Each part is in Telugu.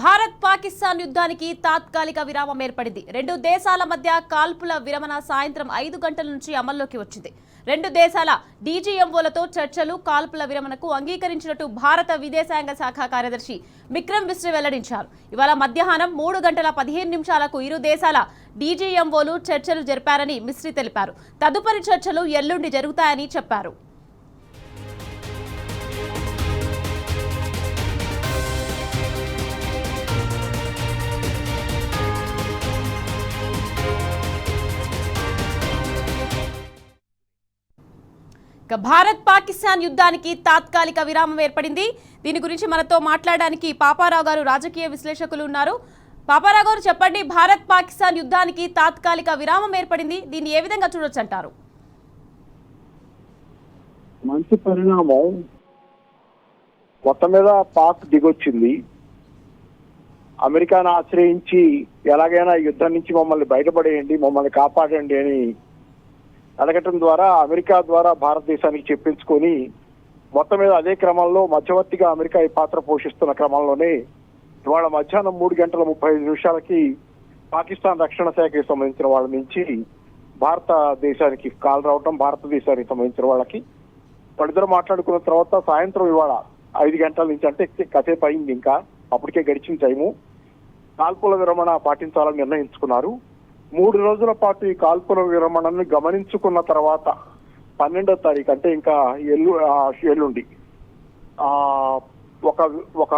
భారత్ పాకిస్తాన్ యుద్ధానికి తాత్కాలిక విరామం ఏర్పడింది. రెండు దేశాల మధ్య కాల్పుల విరమణ సాయంత్రం 5 గంటల నుంచి అమల్లోకి వచ్చింది. రెండు దేశాల డీజీఎంఓలతో చర్చలు కాల్పుల విరమణకు అంగీకరించినట్టు భారత విదేశాంగ శాఖ కార్యదర్శి విక్రమ్ మిశ్రీ వెల్లడించారు. ఇవాళ మధ్యాహ్నం 3 గంటల 15 నిమిషాలకు ఇరు దేశాల డీజీఎంఓలు చర్చలు జరిపారని మిశ్రీ తెలిపారు. తదుపరి చర్చలు ఎల్లుండి జరుగుతాయని చెప్పారు. భారత్ పాకిస్తాన్ యుద్ధానికి తాత్కాలిక విరామం ఏర్పడింది. దీని గురించి మనతో మాట్లాడడానికి పాపారావు గారు రాజకీయ విశ్లేషకులు ఉన్నారు. పాపారావు గారు చెప్పండి, భారత్ పాకిస్తాన్ యుద్ధానికి తాత్కాలిక విరామం ఏర్పడింది, దీన్ని ఏ విధంగా చూడొచ్చు అంటారు? మంచి పరిణామం. మొత్తం మీద పాక్ దిగొచ్చింది. అమెరికాను ఆశ్రయించి ఎలాగైనా యుద్ధం నుంచి మమ్మల్ని బయటపడేయండి, మమ్మల్ని కాపాడండి అని అడగటం ద్వారా అమెరికా ద్వారా భారతదేశానికి చెప్పించుకొని మొత్తం మీద అదే క్రమంలో మధ్యవర్తిగా అమెరికా ఈ పాత్ర పోషిస్తున్న క్రమంలోనే ఇవాళ మధ్యాహ్నం 3 గంటల 35 నిమిషాలకి పాకిస్తాన్ రక్షణ శాఖకి సంబంధించిన వాళ్ళ నుంచి భారతదేశానికి కాల్ రావటం, భారతదేశానికి సంబంధించిన వాళ్ళకి వాళ్ళిద్దరు మాట్లాడుకున్న తర్వాత సాయంత్రం ఇవాళ 5 గంటల నుంచి, అంటే కాసేపు అయింది, ఇంకా అప్పటికే గడిచిన టైము, కాల్పుల విరమణ పాటించాలని నిర్ణయించుకున్నారు. 3 రోజుల పాటు ఈ కాల్పుల విరమణను గమనించుకున్న తర్వాత 12వ తారీఖు, అంటే ఇంకా ఎల్లుండి ఒక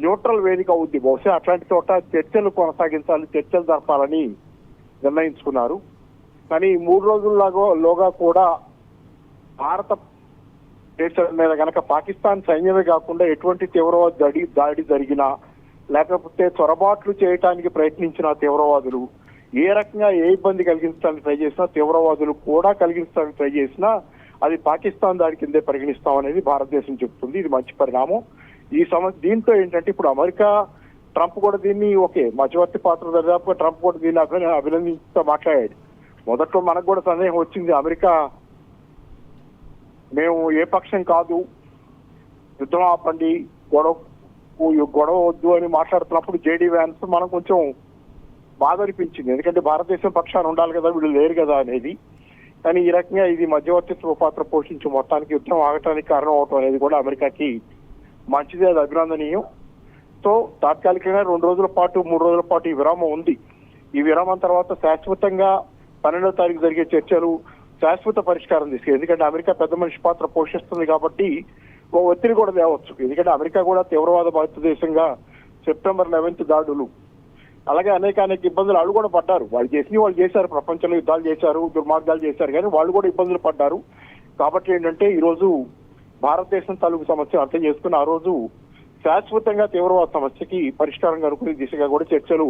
న్యూట్రల్ వేదిక అవుద్ది. బహుశా అట్లాంటి చోట చర్చలు కొనసాగించాలి, చర్చలు జరపాలని నిర్ణయించుకున్నారు. కానీ 3 రోజుల్లోగా కూడా భారత దేశం మీద కనుక పాకిస్తాన్ సైన్యమే కాకుండా ఎటువంటి తీవ్రవాద దాడి జరిగినా, లేకపోతే చొరబాట్లు చేయడానికి ప్రయత్నించిన తీవ్రవాదులు, ఏ రకంగా ఏ ఇబ్బంది కలిగించడానికి ట్రై చేసినా, తీవ్రవాదులు కూడా కలిగించడానికి ట్రై చేసినా అది పాకిస్తాన్ దాడి కిందే పరిగణిస్తాం అనేది భారతదేశం చెప్తుంది. ఇది మంచి పరిణామం. దీంతో ఏంటంటే ఇప్పుడు అమెరికా, ట్రంప్ కూడా దీన్ని మధ్యవర్తి పాత్ర దర్యాప్తుగా ట్రంప్ కూడా దీన్ని అభినందించుతూ మాట్లాడాడు. మొదట్లో మనకు కూడా సందేహం వచ్చింది, అమెరికా మేము ఏ పక్షం కాదు, యుద్ధం ఆపండి, గొడవ వద్దు అని మాట్లాడుతున్నప్పుడు జేడీ వ్యాన్స్ మనం కొంచెం బాధ అనిపించింది. ఎందుకంటే భారతదేశం పక్షాన్ని ఉండాలి కదా, వీళ్ళు లేరు కదా అనేది. కానీ ఈ రకంగా ఇది మధ్యవర్తిత్వ పాత్ర పోషించి మొత్తానికి యుద్ధం ఆగటానికి కారణం అవటం అనేది కూడా అమెరికాకి మంచిది, అది అభినందనీయం. సో తాత్కాలికంగా 2 రోజుల పాటు 3 రోజుల పాటు ఈ విరామం ఉంది. ఈ విరామం తర్వాత శాశ్వతంగా 12వ తారీఖు జరిగే చర్చలు శాశ్వత పరిష్కారం తీసుకు, ఎందుకంటే అమెరికా పెద్ద మనిషి పాత్ర పోషిస్తుంది కాబట్టి ఓ ఒత్తిడి కూడా తేవచ్చు. ఎందుకంటే అమెరికా కూడా తీవ్రవాద బాధిత దేశంగా September 11th దాడులు, అలాగే అనేక ఇబ్బందులు వాళ్ళు కూడా పడ్డారు. వాళ్ళు చేశారు, ప్రపంచంలో యుద్ధాలు చేశారు, దుర్మార్గాలు చేశారు, కానీ వాళ్ళు కూడా ఇబ్బందులు పడ్డారు. కాబట్టి ఏంటంటే ఈ రోజు భారతదేశం తాలూకు సమస్య అర్థం చేసుకుని ఆ రోజు శాశ్వతంగా తీవ్రవాద సమస్యకి పరిష్కారం కనుక్కునే దిశగా కూడా చర్చలు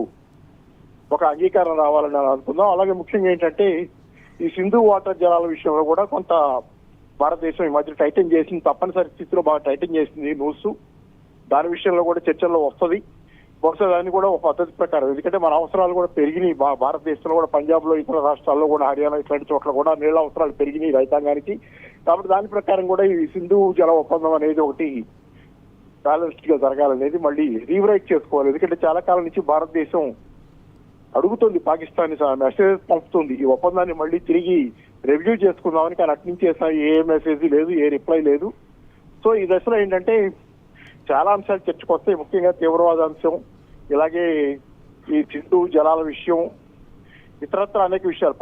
ఒక అంగీకారం రావాలని అనుకుందాం. అలాగే ముఖ్యంగా ఏంటంటే ఈ సింధు వాటర్ జలాల విషయంలో కూడా కొంత భారతదేశం ఈ మధ్య టైటన్ చేసింది, తప్పనిసరి స్థితిలో బాగా టైటన్ చేసింది న్యూస్. దాని విషయంలో కూడా చర్చల్లో వస్తుంది. బహుశా దాన్ని కూడా ఒక పద్ధతి ప్రకారం, ఎందుకంటే మన అవసరాలు కూడా పెరిగినాయి భారతదేశంలో కూడా, పంజాబ్ లో, ఇతర రాష్ట్రాల్లో కూడా, హర్యానా ఇట్లాంటి చోట్ల కూడా నీళ్ళ అవసరాలు పెరిగినాయి రైతాంగానికి. కాబట్టి దాని ప్రకారం కూడా ఈ సింధు జల ఒప్పందం అనేది ఒకటి బ్యాలెన్స్డ్ గా జరగాలనేది మళ్ళీ రీరైట్ చేసుకోవాలి. ఎందుకంటే చాలా కాలం నుంచి భారతదేశం అడుగుతుంది, పాకిస్తాన్ మెసేజ్ పంపుతుంది ఈ ఒప్పందాన్ని మళ్ళీ తిరిగి రివ్యూ చేసుకుందామని. కానీ అటు నుంచి ఏ మెసేజ్ లేదు, ఏ రిప్లై లేదు. సో ఈ దశలో ఏంటంటే చాలా అంశాలు చర్చకు వస్తాయి. ముఖ్యంగా తీవ్రవాద అంశం, ఇలాగే ఈ సింధు జలాల విషయం, ఇతరత్ర అనేక విషయాలు,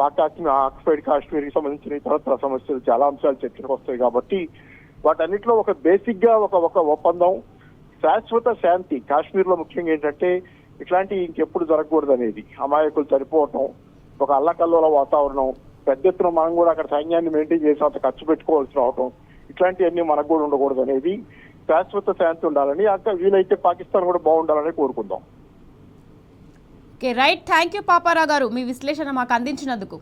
ఆక్యుపైడ్ కాశ్మీర్కి సంబంధించిన ఇతరత్ర సమస్యలు, చాలా అంశాలు చర్చకు వస్తాయి. కాబట్టి వాటన్నిటిలో ఒక బేసిక్ గా ఒక ఒప్పందం, శాశ్వత శాంతి. కాశ్మీర్ లో ముఖ్యంగా ఏంటంటే ఇట్లాంటి ఇంకెప్పుడు జరగకూడదు అనేది, అమాయకులు చనిపోవటం, ఒక అల్లకల్లోల వాతావరణం, పెద్ద ఎత్తున మనం కూడా అక్కడ సైన్యాన్ని మెయింటైన్ చేసి అంత ఖర్చు పెట్టుకోవాల్సి రావటం, ఇట్లాంటివన్నీ మనకు కూడా ఉండకూడదు అనేది, శాశ్వత శాంతి ఉండాలని, అక్కడ వీలైతే పాకిస్తాన్ కూడా బాగుండాలని కోరుకుందాం. రైట్, థ్యాంక్ యూ పాపారావు గారు, మీ విశ్లేషణ మాకు అందించినందుకు.